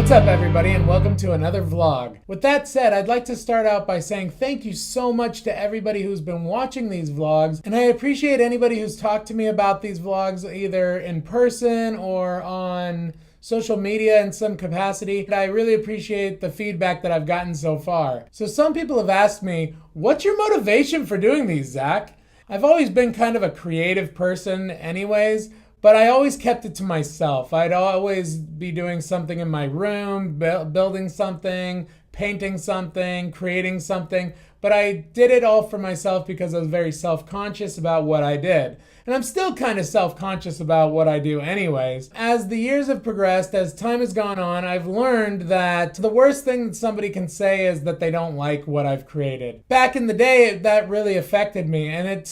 What's up, everybody, and welcome to another vlog. With that said, I'd like to start out by saying thank you so much to everybody who's been watching these vlogs, and I appreciate anybody who's talked to me about these vlogs either in person or on social media in some capacity. I really appreciate the feedback that I've gotten so far. So some people have asked me, what's your motivation for doing these, Zach? I've always been kind of a creative person anyways, but I always kept it to myself. I'd always be doing something in my room, building something, painting something, creating something, but I did it all for myself because I was very self-conscious about what I did. And I'm still kind of self-conscious about what I do anyways. As the years have progressed, as time has gone on, I've learned that the worst thing that somebody can say is that they don't like what I've created. Back in the day, that really affected me, and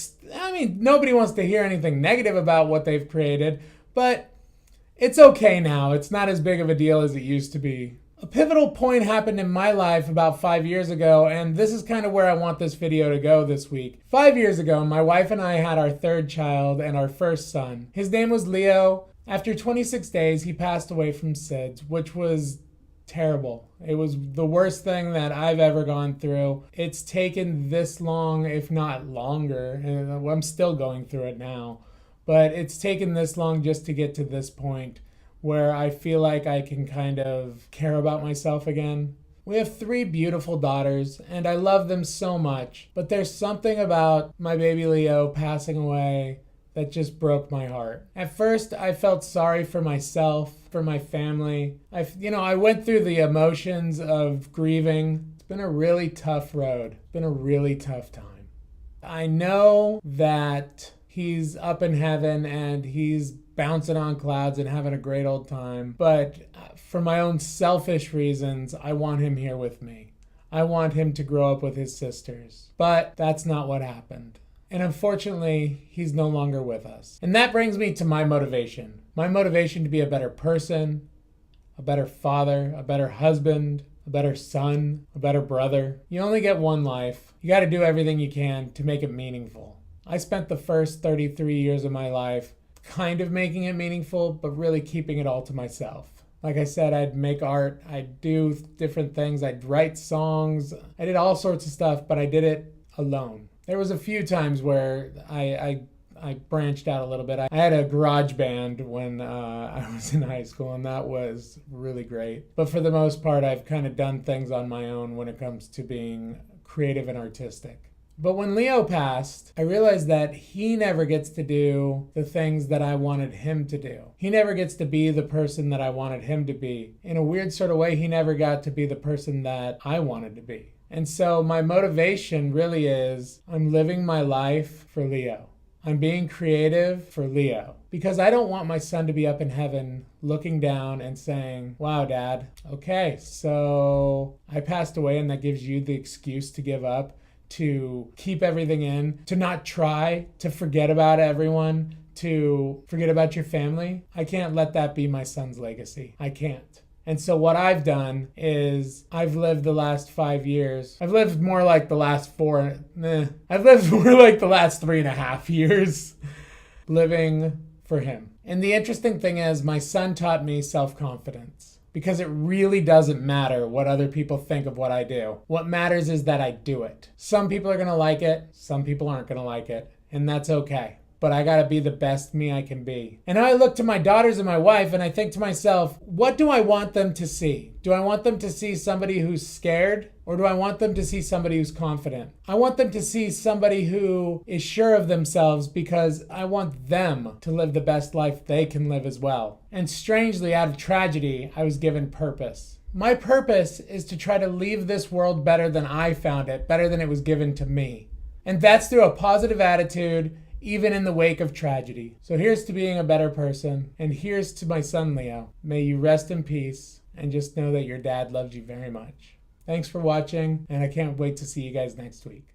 nobody wants to hear anything negative about what they've created, but it's okay now. It's not as big of a deal as it used to be. A pivotal point happened in my life about 5 years ago, and this is kind of where I want this video to go this week. 5 years ago, my wife and I had our third child and our first son. His name was Leo. After 26 days, he passed away from SIDS, which was terrible. It was the worst thing that I've ever gone through. It's taken this long, if not longer, and I'm still going through it now, but it's taken this long just to get to this point where I feel like I can kind of care about myself again. We have 3 beautiful daughters, and I love them so much, but there's something about my baby Leo passing away that just broke my heart. At first, I felt sorry for myself, for my family. I went through the emotions of grieving. It's been a really tough road. It's been a really tough time. I know that he's up in heaven and he's bouncing on clouds and having a great old time, but for my own selfish reasons, I want him here with me. I want him to grow up with his sisters, but that's not what happened. And unfortunately, he's no longer with us. And that brings me to my motivation. My motivation to be a better person, a better father, a better husband, a better son, a better brother. You only get one life. You got to do everything you can to make it meaningful. I spent the first 33 years of my life kind of making it meaningful, but really keeping it all to myself. Like I said, I'd make art, I'd do different things, I'd write songs, I did all sorts of stuff, but I did it alone. There was a few times where I branched out a little bit. I had a garage band when I was in high school, and that was really great. But for the most part, I've kind of done things on my own when it comes to being creative and artistic. But when Leo passed, I realized that he never gets to do the things that I wanted him to do. He never gets to be the person that I wanted him to be. In a weird sort of way, he never got to be the person that I wanted to be. And so my motivation really is I'm living my life for Leo. I'm being creative for Leo. Because I don't want my son to be up in heaven looking down and saying, wow, Dad, okay, so I passed away and that gives you the excuse to give up, to keep everything in, to not try, to forget about everyone, to forget about your family. I can't let that be my son's legacy. I can't. And so what I've done is I've lived the last 5 years. I've lived more like the last 3.5 years living for him. And the interesting thing is my son taught me self-confidence. Because it really doesn't matter what other people think of what I do. What matters is that I do it. Some people are gonna like it, some people aren't gonna like it, and that's okay. But I gotta be the best me I can be. And I look to my daughters and my wife and I think to myself, what do I want them to see? Do I want them to see somebody who's scared? Or do I want them to see somebody who's confident? I want them to see somebody who is sure of themselves because I want them to live the best life they can live as well. And strangely, out of tragedy, I was given purpose. My purpose is to try to leave this world better than I found it, better than it was given to me. And that's through a positive attitude, even in the wake of tragedy. So here's to being a better person, and here's to my son Leo. May you rest in peace, and just know that your dad loves you very much. Thanks for watching, and I can't wait to see you guys next week.